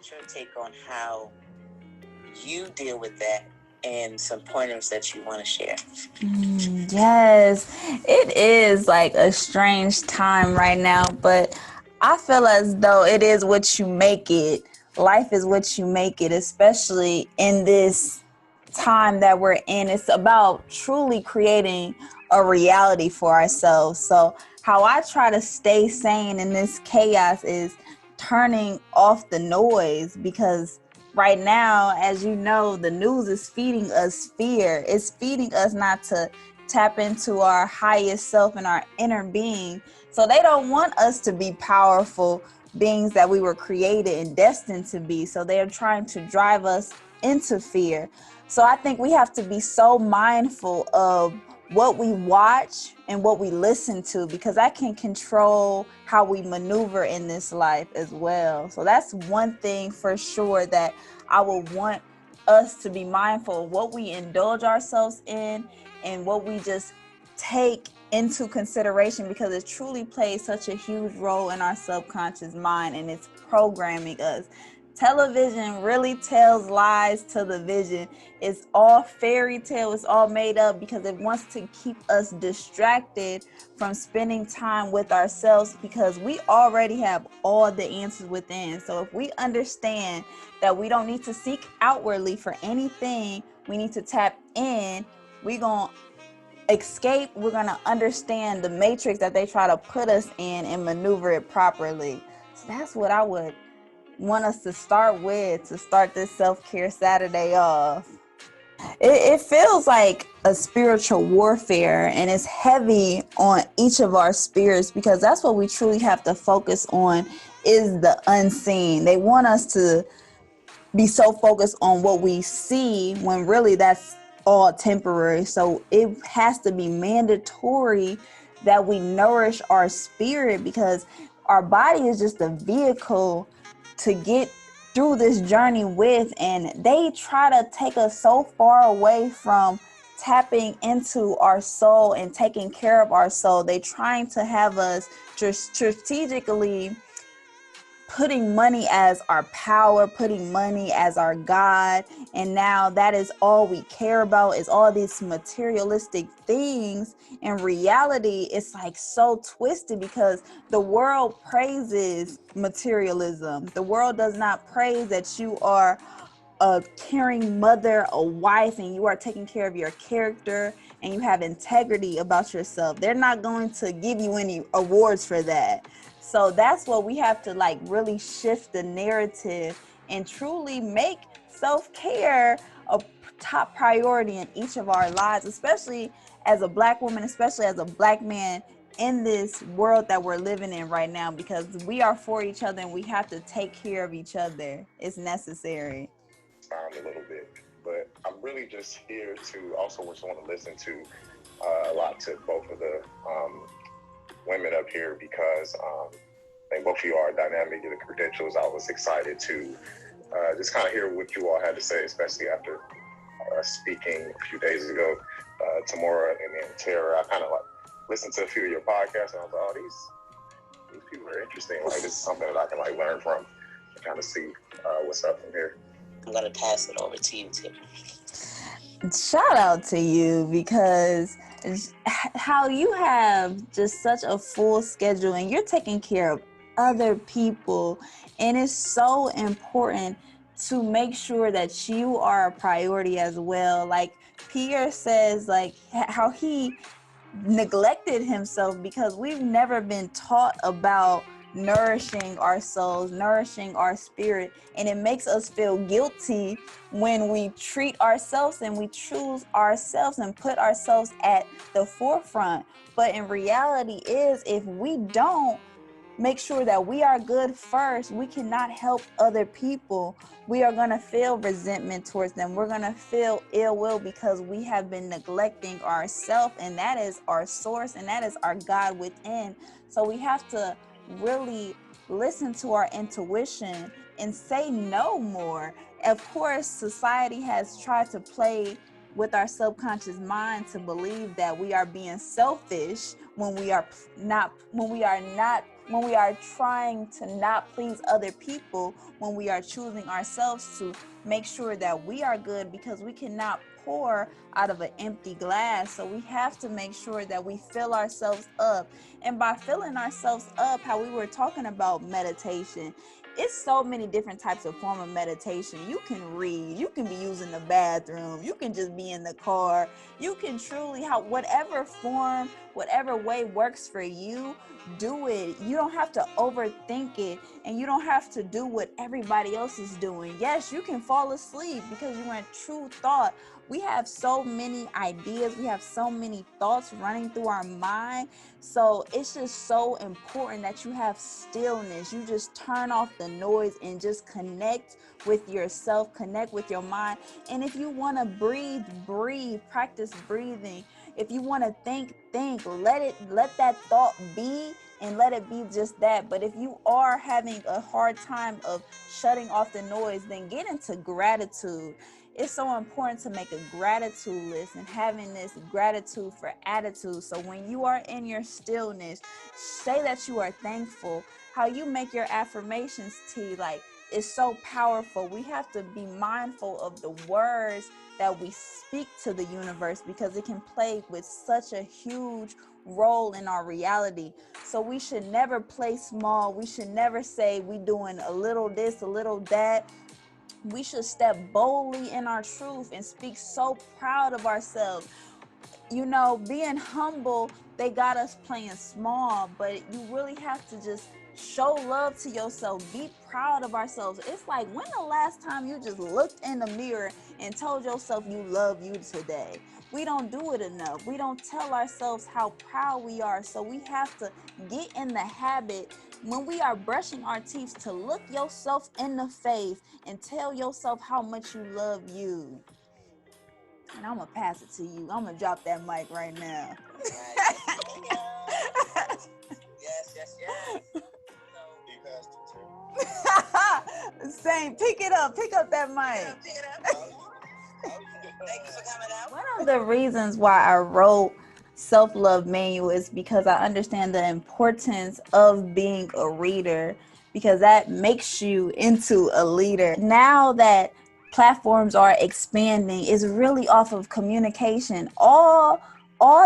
get your take on how you deal with that and some pointers that you want to share. Yes, it is like a strange time right now, but I feel as though it is what you make it. Life is what you make it, especially in this time that we're in. It's about truly creating a reality for ourselves. So how I try to stay sane in this chaos is turning off the noise, because right now, as you know, the news is feeding us fear. It's feeding us not to tap into our highest self and our inner being. So they don't want us to be powerful beings that we were created and destined to be. So they're trying to drive us into fear. So I think we have to be so mindful of what we watch and what we listen to, because that can control how we maneuver in this life as well. So that's one thing for sure that I would want us to be mindful of, what we indulge ourselves in and what we just take into consideration, because it truly plays such a huge role in our subconscious mind, and it's programming us. Television really tells lies to the vision. It's all fairy tale. It's all made up because it wants to keep us distracted from spending time with ourselves, because we already have all the answers within. So if we understand that we don't need to seek outwardly for anything, we need to tap in, we're going to escape. We're going to understand the matrix that they try to put us in and maneuver it properly. So that's what I would want us to start with, to start this self-care Saturday off. It feels like a spiritual warfare, and it's heavy on each of our spirits, because that's what we truly have to focus on, is the unseen. They want us to be so focused on what we see, when really that's all temporary. So it has to be mandatory that we nourish our spirit, because our body is just a vehicle to get through this journey with, and they try to take us so far away from tapping into our soul and taking care of our soul. They trying to have us just strategically putting money as our power, putting money as our God. And now that is all we care about, is all these materialistic things. In reality, it's like so twisted, because the world praises materialism. The world does not praise that you are a caring mother, a wife, and you are taking care of your character and you have integrity about yourself. They're not going to give you any awards for that. So that's what we have to like really shift the narrative and truly make self-care a top priority in each of our lives, especially as a Black woman, especially as a Black man in this world that we're living in right now, because we are for each other and we have to take care of each other. It's necessary. A little bit, but I'm really just here to also just want to listen to a lot to both of the women up here, because I think both of you are dynamic in the credentials. I was excited to just kind of hear what you all had to say, especially after speaking a few days ago, Tamora and then Tara. I kind of like listened to a few of your podcasts, and I was like, oh, these people are interesting. Like, this is something that I can like learn from and kind of see what's up from here. I'm going to pass it over to you, Tim. Shout out to you, because how you have just such a full schedule and you're taking care of other people, and it's so important to make sure that you are a priority as well. Like Pierre says, like how he neglected himself, because we've never been taught about nourishing our souls, nourishing our spirit, and it makes us feel guilty when we treat ourselves and we choose ourselves and put ourselves at the forefront. But in reality is, if we don't make sure that we are good first, we cannot help other people. We are going to feel resentment towards them. We're going to feel ill will, because we have been neglecting ourselves, and that is our source, and that is our God within. So we have to really listen to our intuition and say no more. Of course, society has tried to play with our subconscious mind to believe that we are being selfish when we are not when we are trying to not please other people, when we are choosing ourselves to make sure that we are good, because we cannot pour out of an empty glass. So we have to make sure that we fill ourselves up. And by filling ourselves up, how we were talking about meditation, it's so many different types of form of meditation. You can read, you can be using the bathroom, you can just be in the car, you can truly, whatever form, whatever way works for you, do it. You don't have to overthink it, and you don't have to do what everybody else is doing. Yes, you can fall asleep because you're in true thought. We have so many ideas, we have so many thoughts running through our mind. So it's just so important that you have stillness. You just turn off the noise and just connect with yourself, connect with your mind. And if you want to breathe, breathe, practice breathing. If you want to think, let that thought be, and let it be just that. But if you are having a hard time of shutting off the noise, then get into gratitude. It's so important to make a gratitude list and having this gratitude for attitude. So when you are in your stillness, say that you are thankful. How you make your affirmations, like, is so powerful. We have to be mindful of the words that we speak to the universe, because it can play with such a huge role in our reality. So we should never play small. We should never say we doing a little this, a little that. We should step boldly in our truth and speak so proud of ourselves. You know, being humble, they got us playing small, but you really have to just show love to yourself. Be proud of ourselves. It's like, when the last time you just looked in the mirror and told yourself you love you today? We don't do it enough. We don't tell ourselves how proud we are. So we have to get in the habit, when we are brushing our teeth, to look yourself in the face and tell yourself how much you love you. And I'm going to pass it to you. I'm going to drop that mic right now. Yes. Same. Pick up that mic. Pick it up. Thank you for coming out. One of the reasons why I wrote Self-Love Manual is because I understand the importance of being a reader, because that makes you into a leader. Now that platforms are expanding, it's really off of communication. All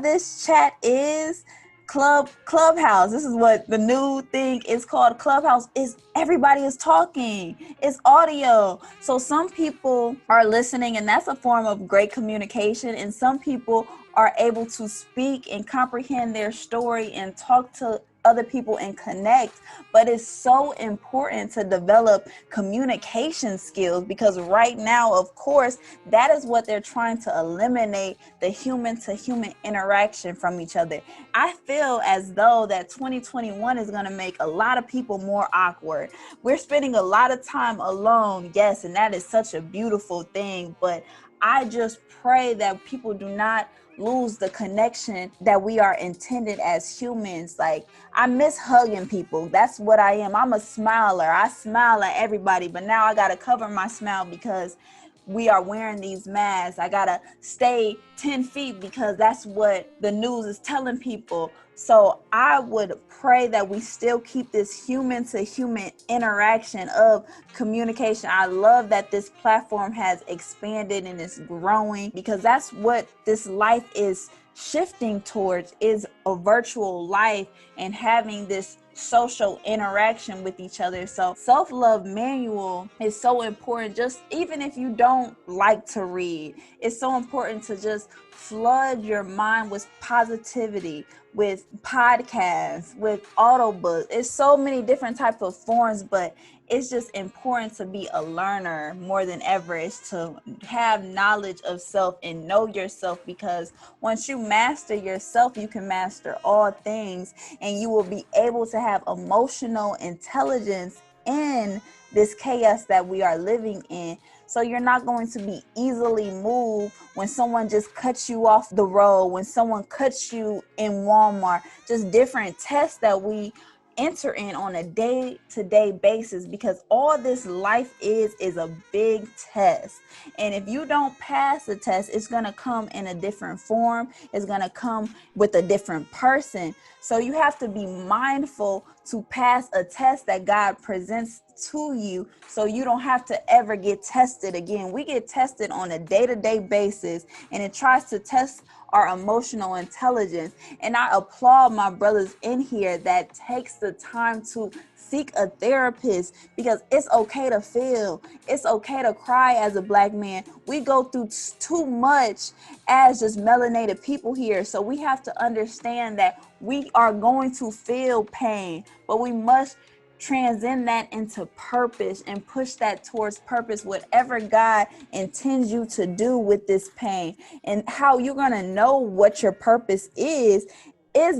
this chat is Clubhouse. This is what the new thing is called. Clubhouse is everybody is talking. It's audio. So some people are listening, and that's a form of great communication. And some people are able to speak and comprehend their story and talk to other people and connect. But it's so important to develop communication skills, because right now, of course, that is what they're trying to eliminate, the human to human interaction from each other. I feel as though that 2021 is going to make a lot of people more awkward. We're spending a lot of time alone, yes, and that is such a beautiful thing. But I just pray that people do not lose the connection that we are intended as humans. Like, I miss hugging people. That's what I am. I'm a smiler. I smile at everybody, but now I gotta cover my smile because we are wearing these masks. I gotta stay 10 feet because that's what the news is telling people. So I would pray that we still keep this human to human interaction of communication. I love that this platform has expanded and is growing, because that's what this life is shifting towards, is a virtual life and having this social interaction with each other. So Self-Love Manual is so important. Just even if you don't like to read, it's so important to just flood your mind with positivity, with podcasts, with audiobooks. It's so many different types of forms, but it's just important to be a learner more than ever. Is to have knowledge of self and know yourself, because once you master yourself, you can master all things, and you will be able to have emotional intelligence in this chaos that we are living in. So you're not going to be easily moved when someone just cuts you off the road, when someone cuts you in Walmart, just different tests that we enter in on a day-to-day basis, because all this life is a big test. And if you don't pass the test, it's going to come in a different form. It's going to come with a different person. So you have to be mindful to pass a test that God presents to you, so you don't have to ever get tested again. We get tested on a day-to-day basis, and it tries to test our emotional intelligence. And I applaud my brothers in here that takes the time to seek a therapist, because it's okay to feel. It's okay to cry as a Black man. We go through too much as just melanated people here. So we have to understand that we are going to feel pain, but we must transcend that into purpose and push that towards purpose, whatever God intends you to do with this pain. And how you're going to know what your purpose is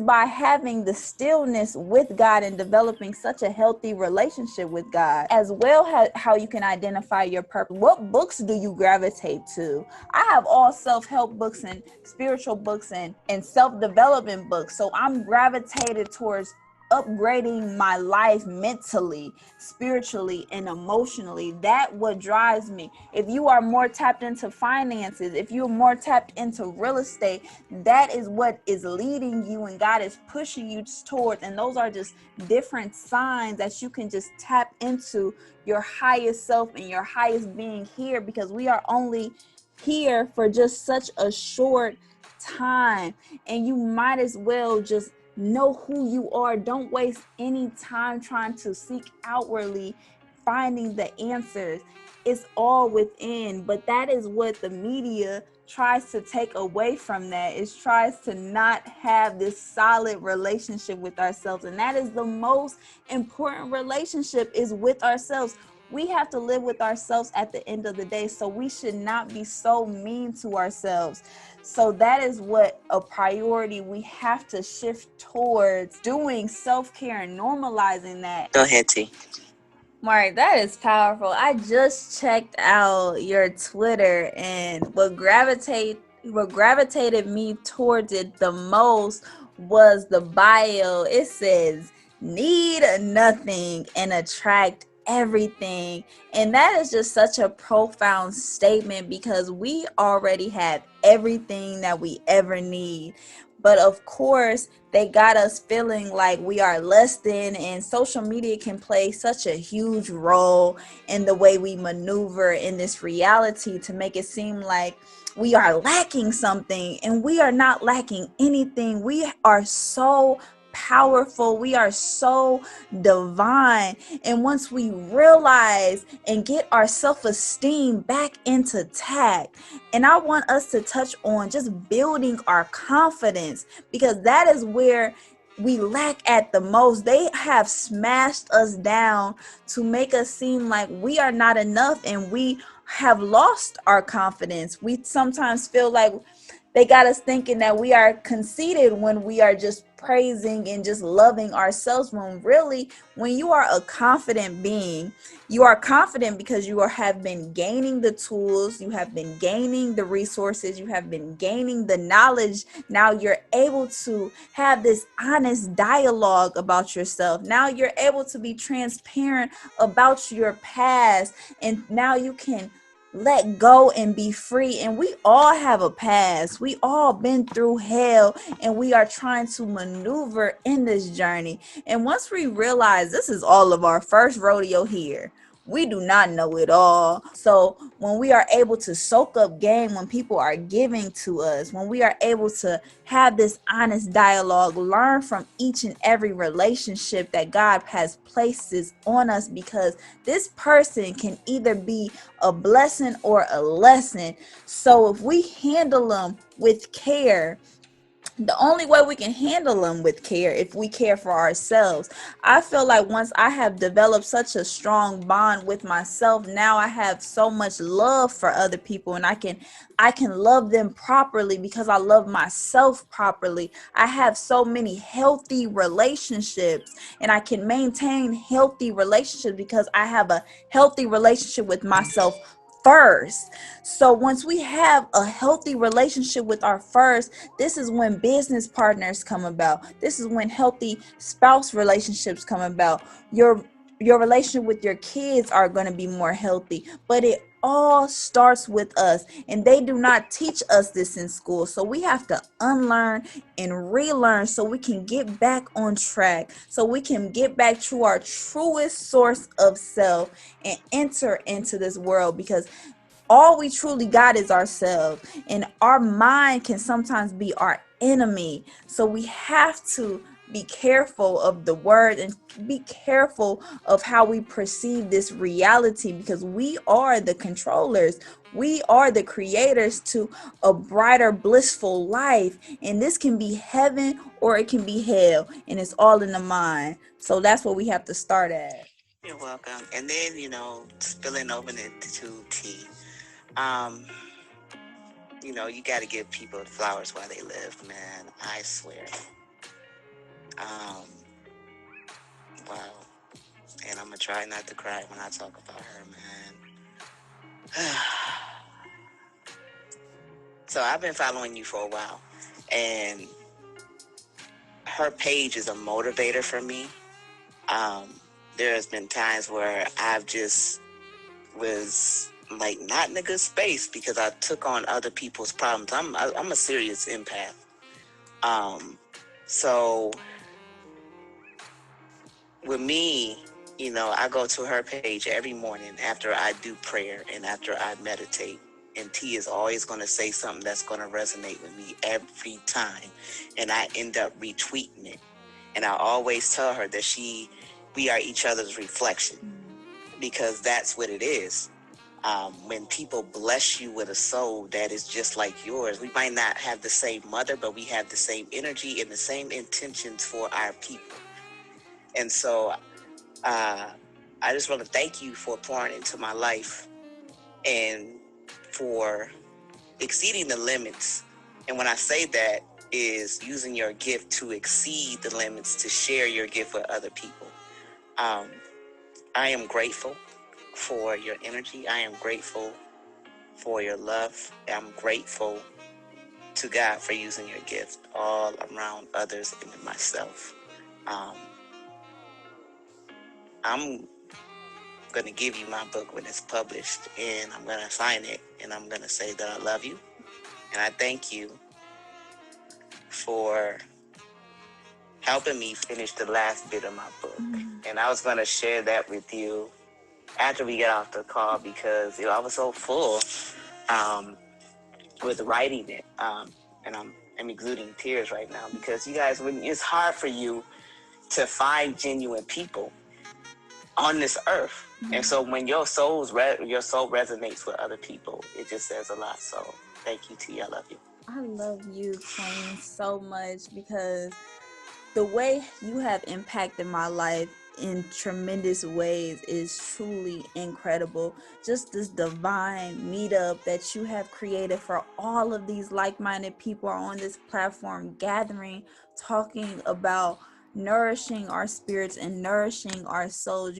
by having the stillness with God and developing such a healthy relationship with God. As well, how you can identify your purpose. What books do you gravitate to? I have all self-help books and spiritual books and self-development books. So I'm gravitated towards upgrading my life mentally, spiritually, and emotionally. That what drives me. If you are more tapped into finances, if you're more tapped into real estate, that is what is leading you and God is pushing you towards. And those are just different signs that you can just tap into your highest self and your highest being here, because we are only here for just such a short time, and you might as well just know who you are. Don't waste any time trying to seek outwardly finding the answers. It's all within. But that is what the media tries to take away from that. It tries to not have this solid relationship with ourselves, and that is the most important relationship, is with ourselves. We have to live with ourselves at the end of the day, so we should not be so mean to ourselves. So that is what a priority we have to shift towards, doing self-care and normalizing that. Go ahead, T. Mark, that is powerful. I just checked out your Twitter, and what gravitated me towards it the most was the bio. It says, "Need nothing and attract everything." And that is just such a profound statement, because we already have everything that we ever need. But of course, they got us feeling like we are less than, and social media can play such a huge role in the way we maneuver in this reality to make it seem like we are lacking something, and we are not lacking anything. We are so powerful. We are so divine. And once we realize and get our self-esteem back intact, and I want us to touch on just building our confidence, because that is where we lack at the most. They have smashed us down to make us seem like we are not enough, and we have lost our confidence. We sometimes feel like they got us thinking that we are conceited when we are just praising and just loving ourselves, when really, when you are a confident being, you are confident because you have been gaining the tools, you have been gaining the resources, you have been gaining the knowledge. Now you're able to have this honest dialogue about yourself. Now you're able to be transparent about your past, and now you can let go and be free. And we all have a past. We all been through hell, and we are trying to maneuver in this journey. And once we realize this is all of our first rodeo here, we do not know it all. So when we are able to soak up game, when people are giving to us, when we are able to have this honest dialogue, learn from each and every relationship that God has places on us, because this person can either be a blessing or a lesson. So if we handle them with care, the only way we can handle them with care, if we care for ourselves. I feel like once I have developed such a strong bond with myself, now I have so much love for other people, and I can love them properly because I love myself properly. I have so many healthy relationships, and I can maintain healthy relationships because I have a healthy relationship with myself first. So once we have a healthy relationship with our first, this is when business partners come about. This is when healthy spouse relationships come about. your relationship with your kids are going to be more healthy. But it all starts with us, and they do not teach us this in school. So we have to unlearn and relearn so we can get back on track, so we can get back to our truest source of self and enter into this world, because all we truly got is ourselves, and our mind can sometimes be our enemy. So we have to be careful of the word and be careful of how we perceive this reality, because we are the controllers. We are the creators to a brighter, blissful life, and this can be heaven or it can be hell, and it's all in the mind. So that's what we have to start at. You're welcome. And then, spilling over into tea. You got to give people flowers while they live, man. I swear. Wow. And I'm going to try not to cry when I talk about her, man. So I've been following you for a while, and her page is a motivator for me. There's been times where I've just was like not in a good space because I took on other people's problems. I'm a serious empath. So with me, I go to her page every morning after I do prayer and after I meditate. And T is always going to say something that's going to resonate with me every time. And I end up retweeting it. And I always tell her that we are each other's reflection, because that's what it is. When people bless you with a soul that is just like yours, we might not have the same mother, but we have the same energy and the same intentions for our people. And so I just want to thank you for pouring into my life and for exceeding the limits. And when I say that, is using your gift to exceed the limits, to share your gift with other people. I am grateful for your energy. I am grateful for your love. I'm grateful to God for using your gift all around others and myself. I'm going to give you my book when it's published, and I'm going to sign it, and I'm going to say that I love you, and I thank you for helping me finish the last bit of my book. And I was going to share that with you after we get off the call, because I was so full with writing it, and I'm exuding tears right now, because you guys, when it's hard for you to find genuine people on this earth. And so when your soul resonates with other people, it just says a lot. So thank you, T. I love you. I love you, Queen, so much, because the way you have impacted my life in tremendous ways is truly incredible. Just this divine meetup that you have created for all of these like-minded people are on this platform gathering, talking about nourishing our spirits and nourishing our souls.